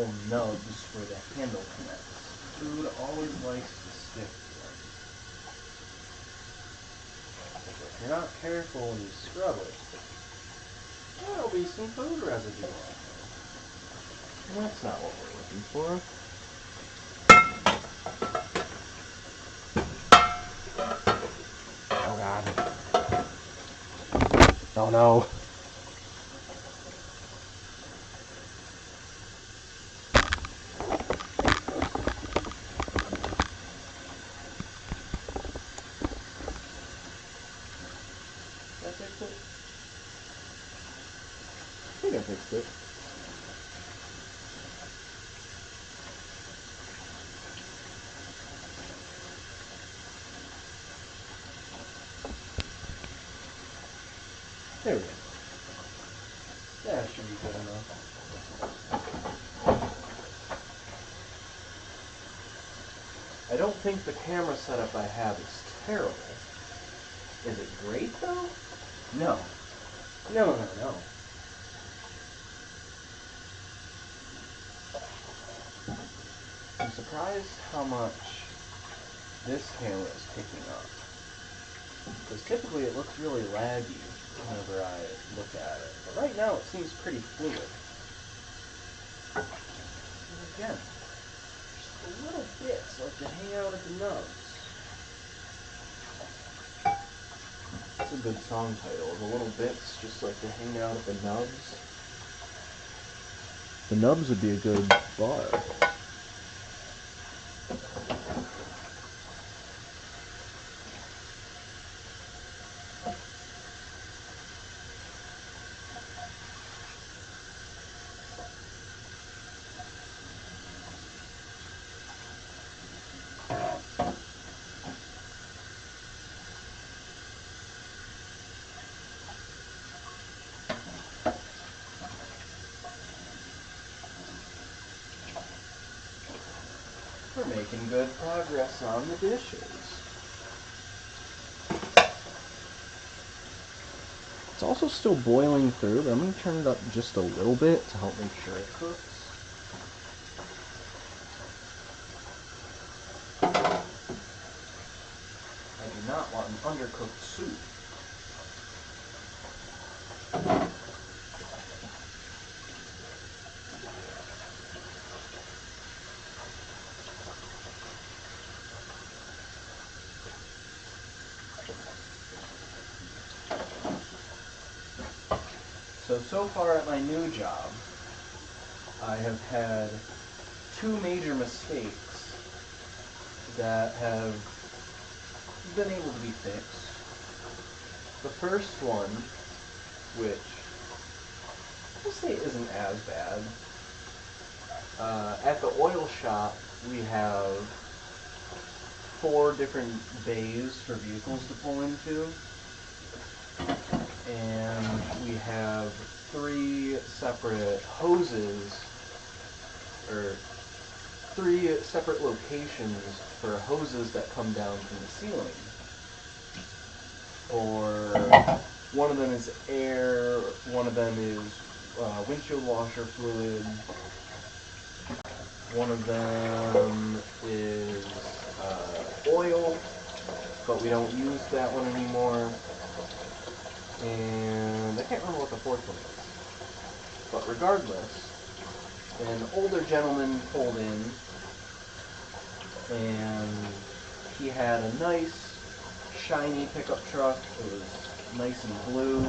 little nubs where the handle connects. Food always likes to stick to them. If you're not careful when you scrub it, there'll be some food residue on there. And that's not what we're looking for. Oh God. Oh no. That fixed it? I think I fixed it. There we go. That should be good enough. I don't think the camera setup I have is terrible. Is it great though? No. No. I'm surprised how much this camera is picking up. Because typically it looks really laggy whenever I look at it. But right now it seems pretty fluid. And again, just the little bits like to hang out at the nubs. That's a good song title. The little bits just like to hang out at the nubs. The nubs would be a good bar. We're making good progress on the dishes. It's also still boiling through, but I'm going to turn it up just a little bit to help make sure it cooks. I do not want an undercooked soup. So far at my new job, I have had two major mistakes that have been able to be fixed. The first one, which I'll say isn't as bad, at the oil shop we have 4 different bays for vehicles to pull into, and we have 3 separate hoses, or 3 separate locations for hoses that come down from the ceiling. Or one of them is air, one of them is windshield washer fluid, one of them is oil, but we don't use that one anymore. And I can't remember what the 4th one is. But regardless, an older gentleman pulled in, and he had a nice, shiny pickup truck. It was nice and blue,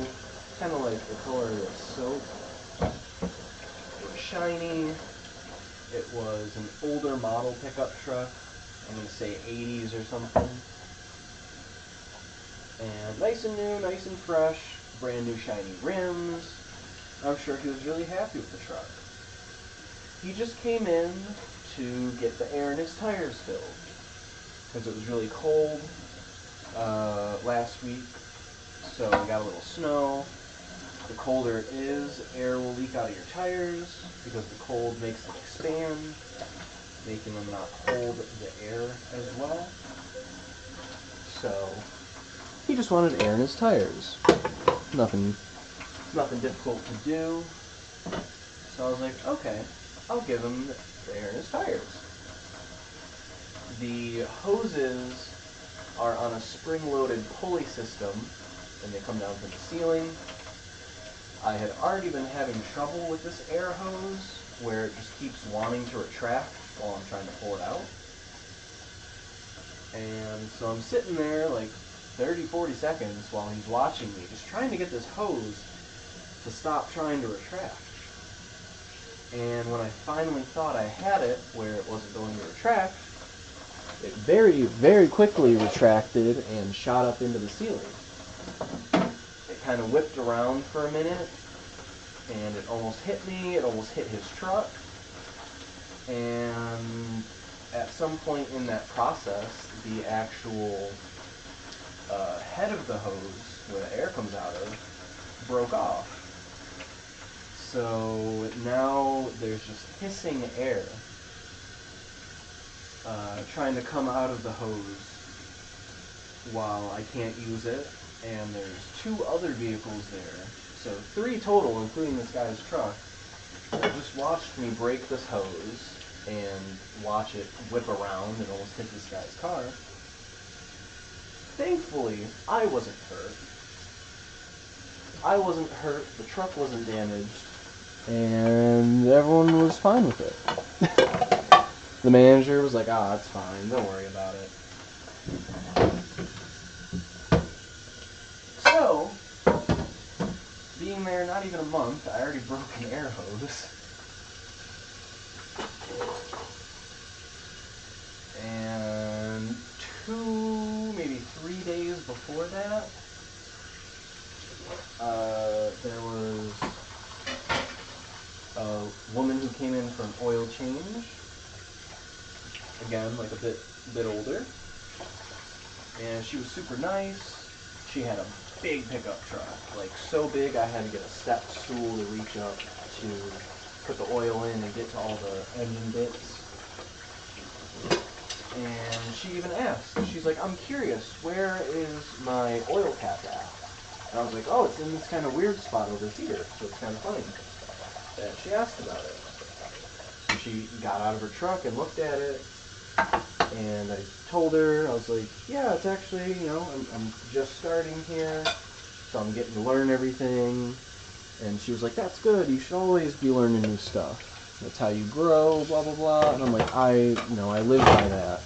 kind of like the color of soap. It was shiny. It was an older model pickup truck. I'm going to say 80s or something. And nice and new, nice and fresh, brand new shiny rims. I'm sure he was really happy with the truck. He just came in to get the air in his tires filled, because it was really cold last week, so we got a little snow. The colder it is, air will leak out of your tires, because the cold makes them expand, making them not hold the air as well. So he just wanted air in his tires. Nothing difficult to do. So I was like, okay, I'll give him the air in his tires. The hoses are on a spring-loaded pulley system, and they come down from the ceiling. I had already been having trouble with this air hose, where it just keeps wanting to retract while I'm trying to pull it out. And so I'm sitting there like 30, 40 seconds while he's watching me, just trying to get this hose to stop trying to retract. And when I finally thought I had it where it wasn't going to retract, it very, very quickly retracted and shot up into the ceiling. It kind of whipped around for a minute, and it almost hit me, it almost hit his truck, and at some point in that process, the actual head of the hose, where the air comes out of, broke off. So now there's just hissing air trying to come out of the hose while I can't use it, and there's 2 other vehicles there, so 3 total, including this guy's truck, that just watched me break this hose and watch it whip around and almost hit this guy's car. Thankfully, I wasn't hurt. I wasn't hurt, the truck wasn't damaged, and everyone was fine with it. The manager was like, "Ah, it's fine, don't worry about it." So, being there not even a month, I already broke an air hose. And 2, maybe 3 days before that, there was a woman who came in for an oil change. Again, like a bit older. And she was super nice. She had a big pickup truck, like so big I had to get a step stool to reach up to put the oil in and get to all the engine bits. And she even asked, she's like, "I'm curious, where is my oil cap at?" And I was like, "Oh, it's in this kind of weird spot over here," so it's kind of funny that she asked about it. So she got out of her truck and looked at it, and I told her, I was like, "Yeah, it's actually, I'm just starting here, so I'm getting to learn everything." And she was like, "That's good, you should always be learning new stuff. That's how you grow, blah, blah, blah." And I'm like, I live by that.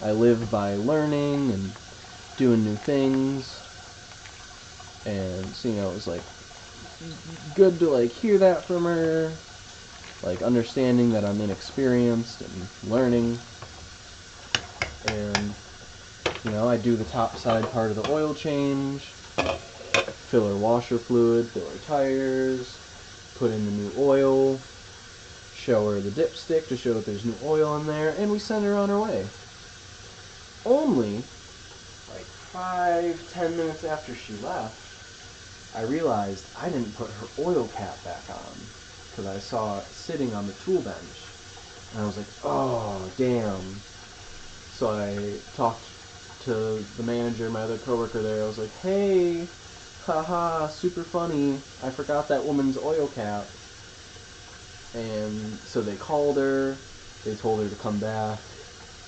I live by learning and doing new things. And so, it was like good to like hear that from her, like understanding that I'm inexperienced and learning. And I do the top side part of the oil change, fill her washer fluid, fill her tires, put in the new oil, show her the dipstick to show that there's new oil in there, and we send her on her way. Only like 5-10 minutes after she left, I realized I didn't put her oil cap back on, because I saw it sitting on the tool bench. And I was like, "Oh, damn." So I talked to the manager, my other coworker there. I was like, "Hey, haha, super funny. I forgot that woman's oil cap." And so they called her. They told her to come back.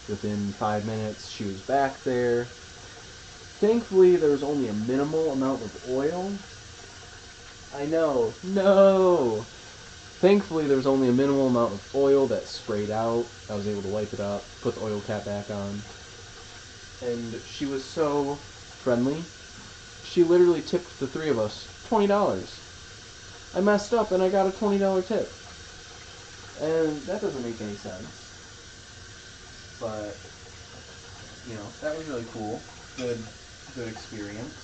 Within 5 minutes, she was back there. Thankfully, there was only a minimal amount of oil. I know. No! Thankfully, there was only a minimal amount of oil that sprayed out. I was able to wipe it up, put the oil cap back on. And she was so friendly. She literally tipped the 3 of us $20. I messed up and I got a $20 tip. And that doesn't make any sense. But, that was really cool. Good experience.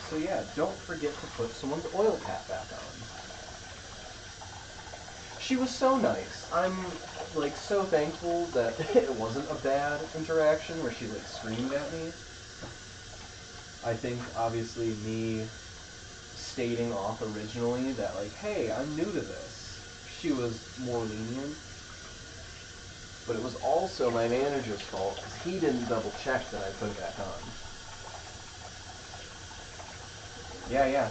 So yeah, don't forget to put someone's oil cap back on. She was so nice. I'm so thankful that it wasn't a bad interaction where she screamed at me. I think obviously me stating off originally that hey, I'm new to this, she was more lenient. But it was also my manager's fault because he didn't double check that I put it back on. Yeah.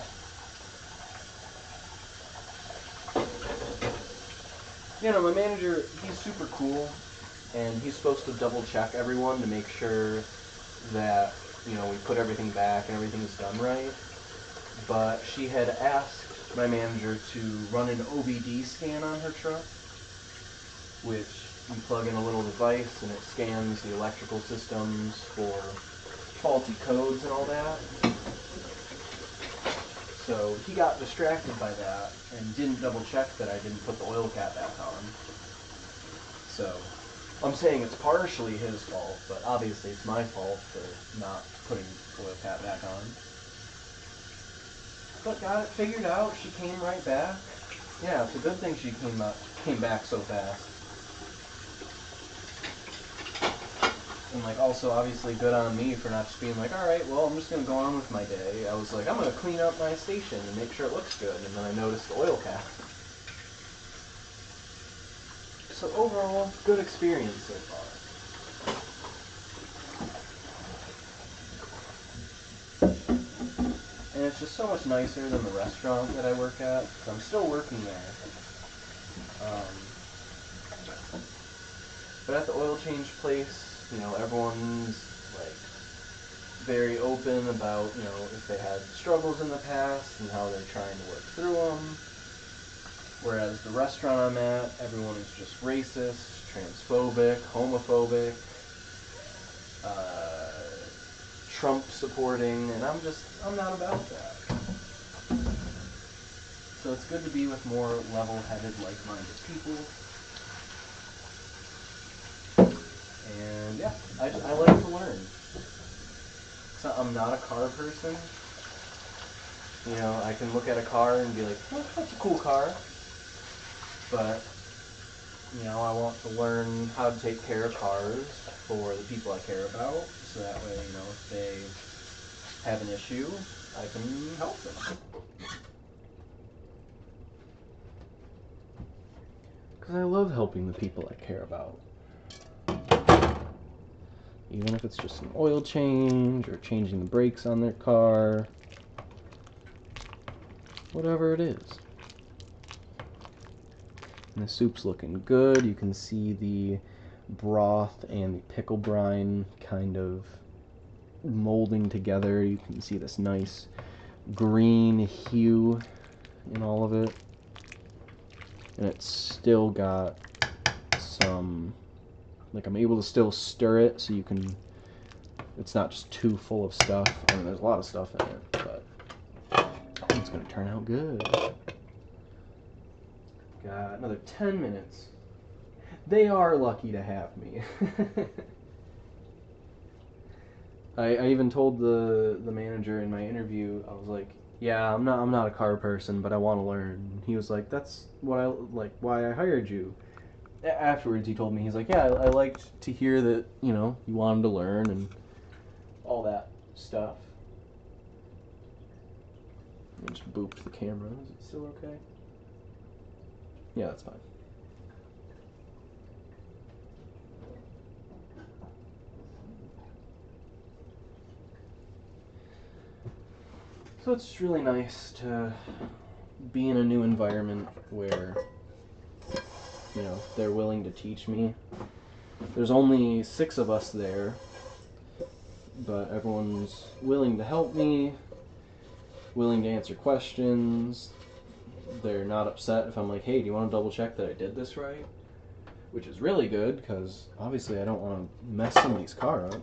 You know, my manager, he's super cool, and he's supposed to double check everyone to make sure that, you know, we put everything back and everything's done right. But she had asked my manager to run an OBD scan on her truck, which you plug in a little device and it scans the electrical systems for faulty codes and all that. So he got distracted by that and didn't double check that I didn't put the oil cap back on. So I'm saying it's partially his fault, but obviously it's my fault for not putting the oil cap back on. But got it figured out. She came right back. Yeah, it's a good thing she came back so fast. And like also obviously good on me for not just being like, alright, well I'm just gonna go on with my day. I was like, I'm gonna clean up my station and make sure it looks good, and then I noticed the oil cap. So overall, good experience so far. And it's just so much nicer than the restaurant that I work at, because I'm still working there. But at the oil change place, you know, everyone's like very open about, you know, if they had struggles in the past and how they're trying to work through them. Whereas the restaurant I'm at, everyone is just racist, transphobic, homophobic, Trump supporting, and I'm not about that. So it's good to be with more level-headed, like-minded people. And yeah, I like to learn. So I'm not a car person. You know, I can look at a car and be like, well, that's a cool car. But, you know, I want to learn how to take care of cars for the people I care about. So that way, you know, if they have an issue, I can help them. Because I love helping the people I care about. Even if it's just an oil change or changing the brakes on their car. Whatever it is. And the soup's looking good. You can see the broth and the pickle brine kind of molding together. You can see this nice green hue in all of it. And it's still got some, like, I'm able to still stir it so you can, it's not just too full of stuff. I mean, there's a lot of stuff in it, but I think it's going to turn out good. Got another 10 minutes. They are lucky to have me. I even told the manager in my interview, I was like, yeah, I'm not a car person, but I want to learn. He was like, that's what I like, why I hired you. Afterwards, he told me, he's like, yeah, I liked to hear that, you know, you wanted to learn and all that stuff. I just booped the camera. Is it still okay? Yeah, that's fine. So it's just really nice to be in a new environment where, you know, they're willing to teach me. There's only 6 of us there, but everyone's willing to help me, willing to answer questions. They're not upset if I'm like, hey, do you want to double check that I did this right? Which is really good, because obviously I don't want to mess somebody's car up.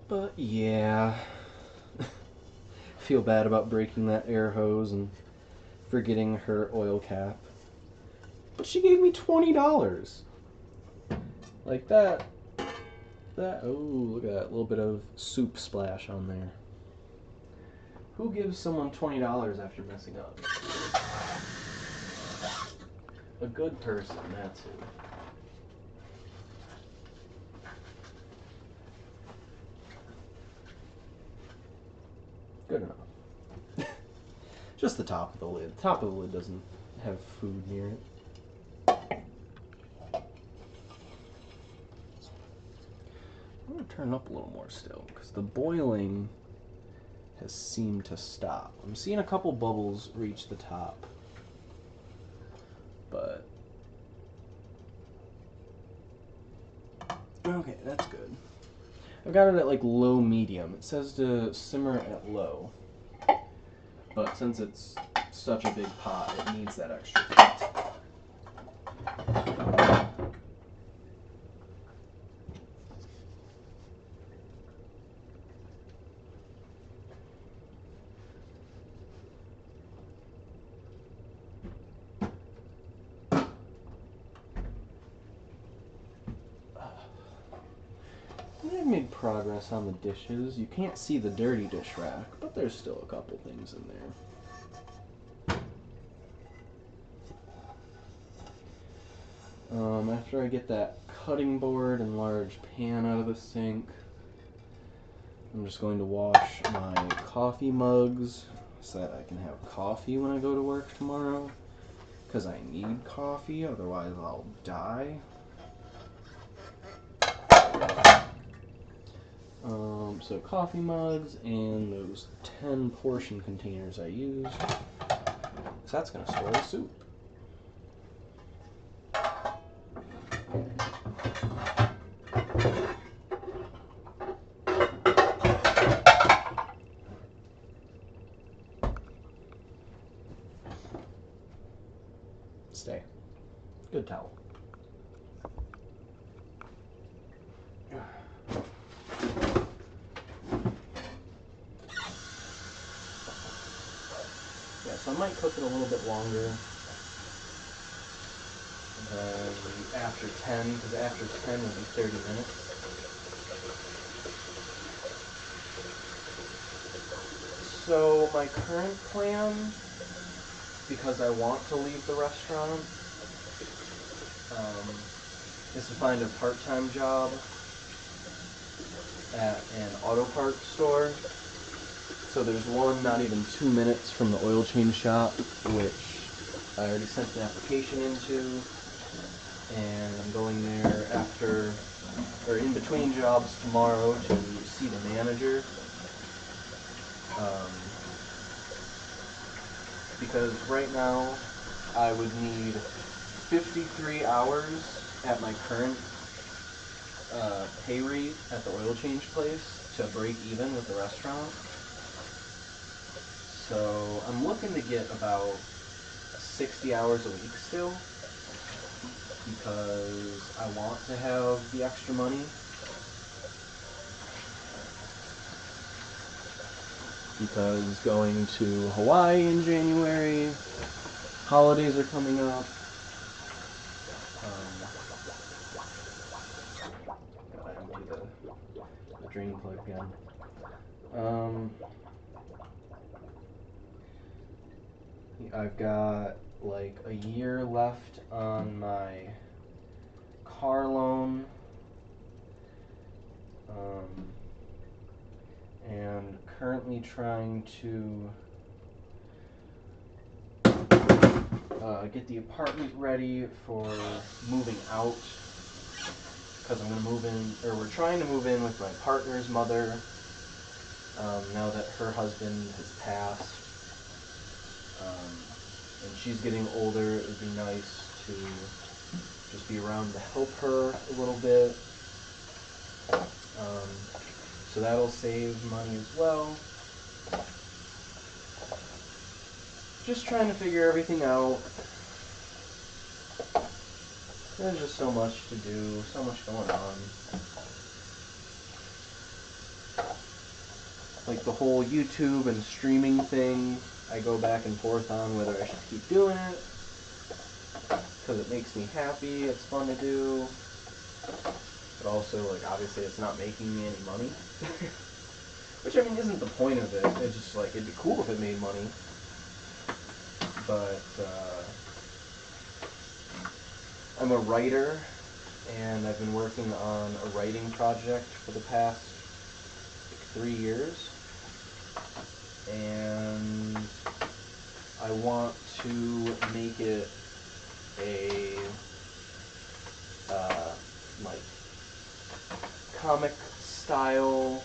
But yeah, feel bad about breaking that air hose and forgetting her oil cap. But she gave me $20. Like that, oh, look at that little bit of soup splash on there. Who gives someone $20 after messing up? A good person, that's who. Good enough. Just the top of the lid. The top of the lid doesn't have food near it. I'm going to turn it up a little more still, because the boiling has seemed to stop. I'm seeing a couple bubbles reach the top, but okay, that's good. I've got it at like low medium. It says to simmer at low, but since it's such a big pot, it needs that extra heat. I've made progress on the dishes. You can't see the dirty dish rack, but there's still a couple things in there. After I get that cutting board and large pan out of the sink, I'm just going to wash my coffee mugs so that I can have coffee when I go to work tomorrow, because I need coffee, otherwise I'll die. So coffee mugs and those 10 portion containers I used, so that's going to store the soup. Stay. Good towel. Yeah, so I might cook it a little bit longer than after 10, because after 10 will be 30 minutes. So my current plan, because I want to leave the restaurant, is to find a part-time job at an auto parts store. So there's one not even 2 minutes from the oil change shop, which I already sent an application into, and I'm going there after, or in between jobs tomorrow to see the manager. Because right now I would need 53 hours at my current pay rate at the oil change place to break even with the restaurant. So I'm looking to get about 60 hours a week still, because I want to have the extra money. Because going to Hawaii in January, holidays are coming up. Gotta empty the drain plug again. I've got like a year left on my car loan, and currently trying to get the apartment ready for moving out, because I'm going to move in, or we're trying to move in with my partner's mother now that her husband has passed. And she's getting older. It would be nice to just be around to help her a little bit. So that'll save money as well. Just trying to figure everything out. There's just so much to do, so much going on. Like the whole YouTube and streaming thing, I go back and forth on whether I should keep doing it, because it makes me happy, it's fun to do, but also, like, obviously it's not making me any money. Which, I mean, isn't the point of it. It's just, like, it'd be cool if it made money. But, I'm a writer, and I've been working on a writing project for the past 3 years. And want to make it a like comic style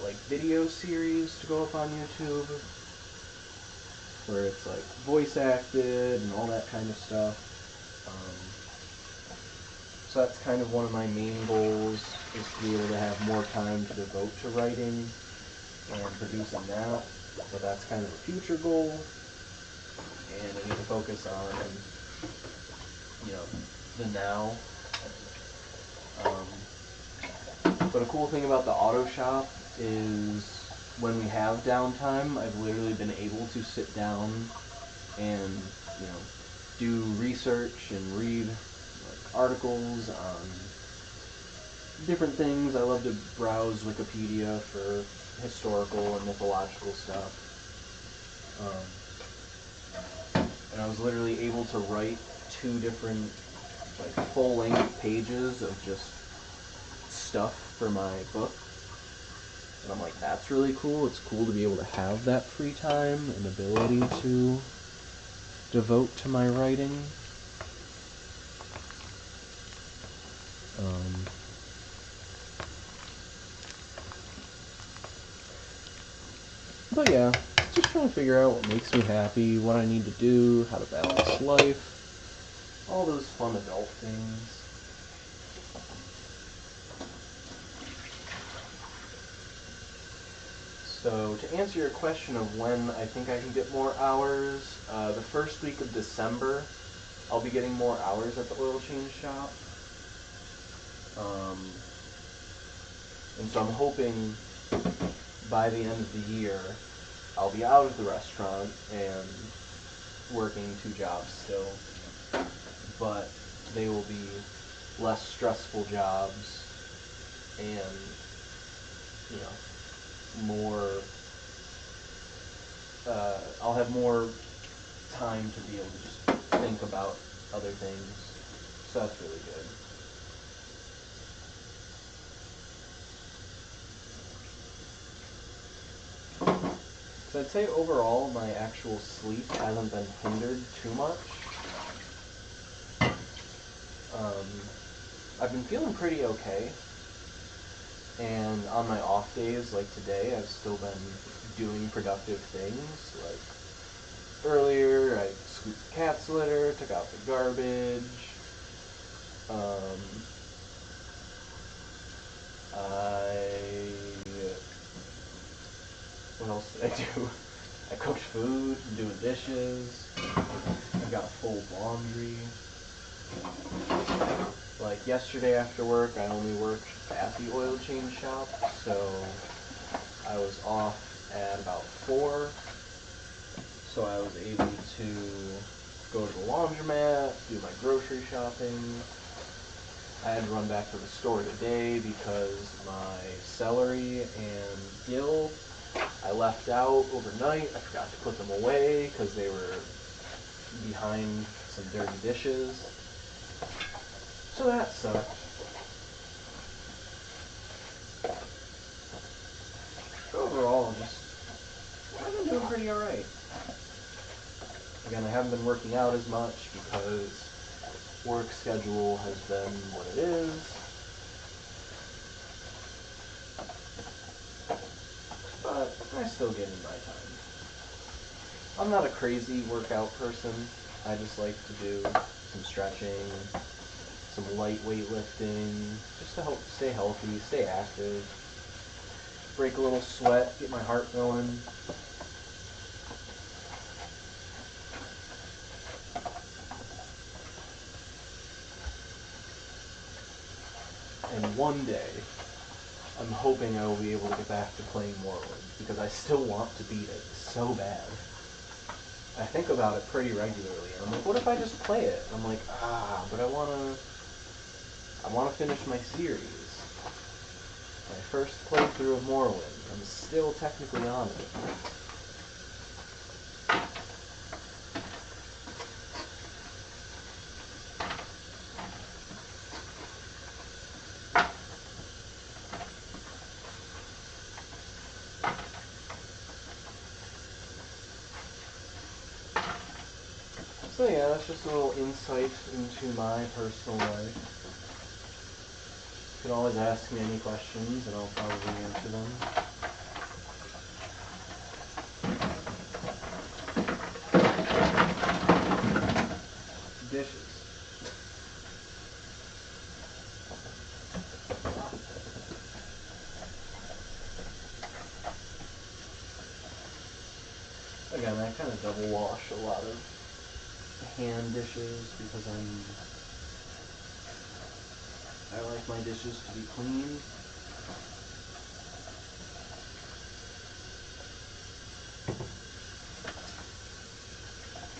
like video series to go up on YouTube, where it's like voice acted and all that kind of stuff. So that's kind of one of my main goals, is to be able to have more time to devote to writing and producing that. So that's kind of a future goal, and I need to focus on, you know, the now. But a cool thing about the auto shop is when we have downtime, I've literally been able to sit down and, you know, do research and read like articles on different things. I love to browse Wikipedia for historical and mythological stuff. And I was literally able to write 2 different like full-length pages of just stuff for my book. And I'm like, that's really cool. It's cool to be able to have that free time and ability to devote to my writing. But yeah, just trying to figure out what makes me happy, what I need to do, how to balance life, all those fun adult things. So to answer your question of when I think I can get more hours, the first week of December, I'll be getting more hours at the oil change shop. And so I'm hoping by the end of the year, I'll be out of the restaurant and working 2 jobs still, but they will be less stressful jobs and, you know, more, I'll have more time to be able to just think about other things, so that's really good. So I'd say overall my actual sleep hasn't been hindered too much. I've been feeling pretty okay, and on my off days like today I've still been doing productive things. Like earlier I scooped the cat's litter, took out the garbage, what else did I do? I cooked food, doing dishes, I've got full laundry. Like yesterday after work, I only worked at the oil change shop, so I was off at about 4, so I was able to go to the laundromat, do my grocery shopping. I had to run back to the store today because my celery and dill I left out overnight. I forgot to put them away because they were behind some dirty dishes. So that sucked. Overall, I've been doing pretty alright. Again, I haven't been working out as much because work schedule has been what it is. But I still get in my time. I'm not a crazy workout person. I just like to do some stretching, some light weightlifting, just to help stay healthy, stay active, break a little sweat, get my heart going. And one day, I'm hoping I will be able to get back to playing Morrowind, because I still want to beat it so bad. I think about it pretty regularly, and I'm like, what if I just play it? And I'm like, but I wanna finish my series. My first playthrough of Morrowind. I'm still technically on it. So yeah, that's just a little insight into my personal life. You can always ask me any questions and I'll probably answer them. Dishes. Again, I kind of double wash a lot of hand dishes because I like my dishes to be clean.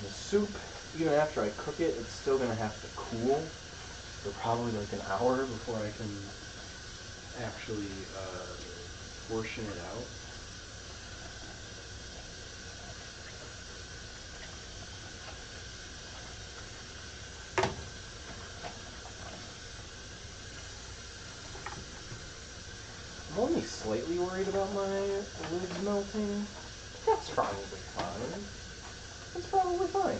The soup, even after I cook it, it's still going to have to cool for probably like an hour before I can actually portion it out. I'm only slightly worried about my lids melting. That's probably fine. That's probably fine.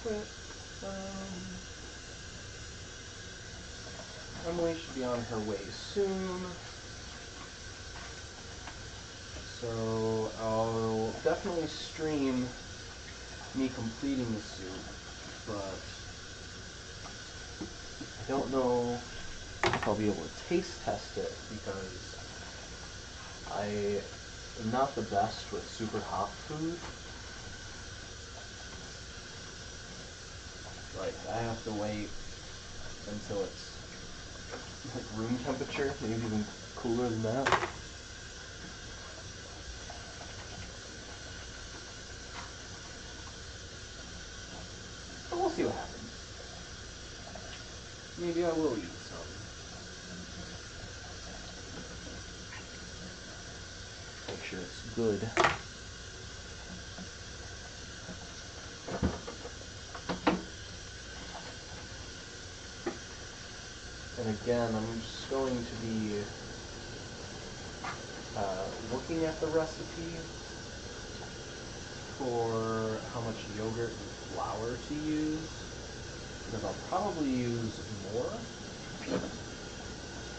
Quit. Emily should be on her way soon. So I'll definitely stream me completing the soup, but I don't know if I'll be able to taste test it because I am not the best with super hot food. Like, I have to wait until it's like room temperature, maybe even cooler than that. But we'll see what happens. Maybe I will eat some. Make sure it's good. And again, I'm just going to be looking at the recipe for how much yogurt and flour to use, because I'll probably use more,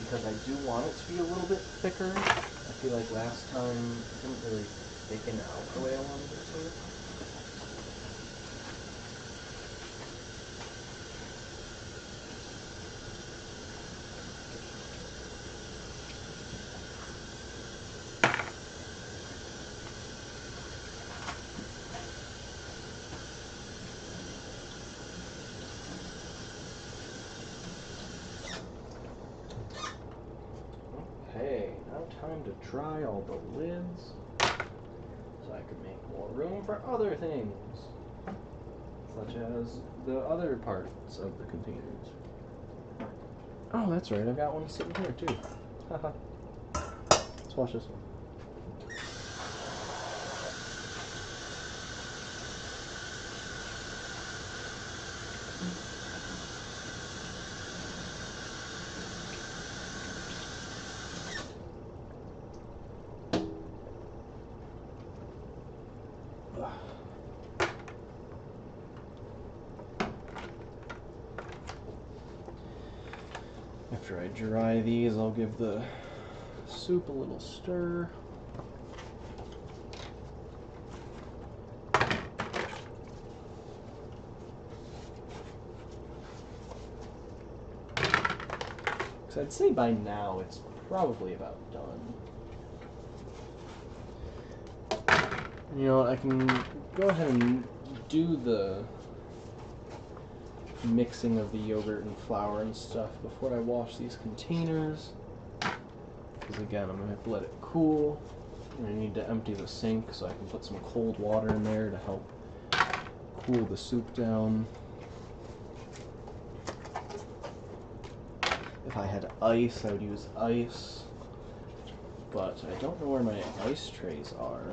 because I do want it to be a little bit thicker. I feel like last time it didn't really thicken out the way I wanted it to. Okay, now time to dry all the lids so I can make more room for other things, such as the other parts of the containers. Oh, that's right, I've got one sitting here too. Haha. Let's watch this one. After I dry these, I'll give the soup a little stir. Because I'd say by now it's probably about done. You know, I can go ahead and do the mixing of the yogurt and flour and stuff before I wash these containers. Because again, I'm going to have to let it cool. And I need to empty the sink so I can put some cold water in there to help cool the soup down. If I had ice, I would use ice. But I don't know where my ice trays are.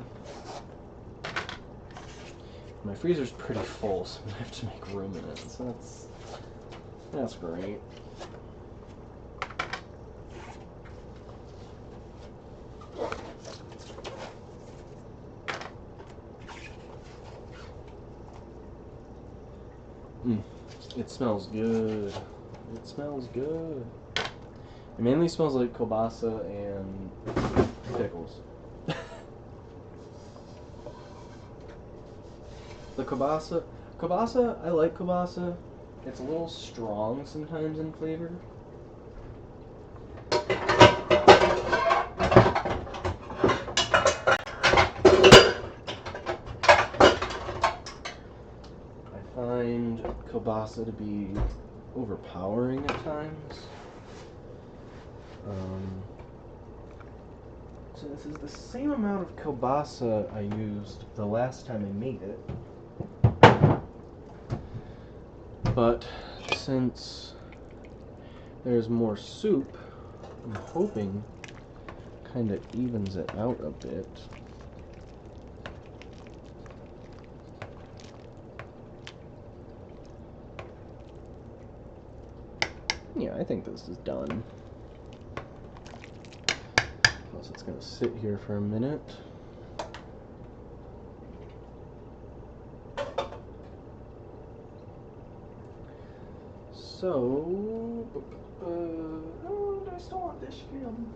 My freezer's pretty full, so I'm going to have to make room in it. So that's great. It smells good. It smells good. It mainly smells like kielbasa and pickles. The kielbasa, I like kielbasa. It's a little strong sometimes in flavor. I find kielbasa to be overpowering at times. So this is the same amount of kielbasa I used the last time I made it. But since there's more soup, I'm hoping kind of evens it out a bit. Yeah, I think this is done. Plus it's going to sit here for a minute. So, oh, I still want this film.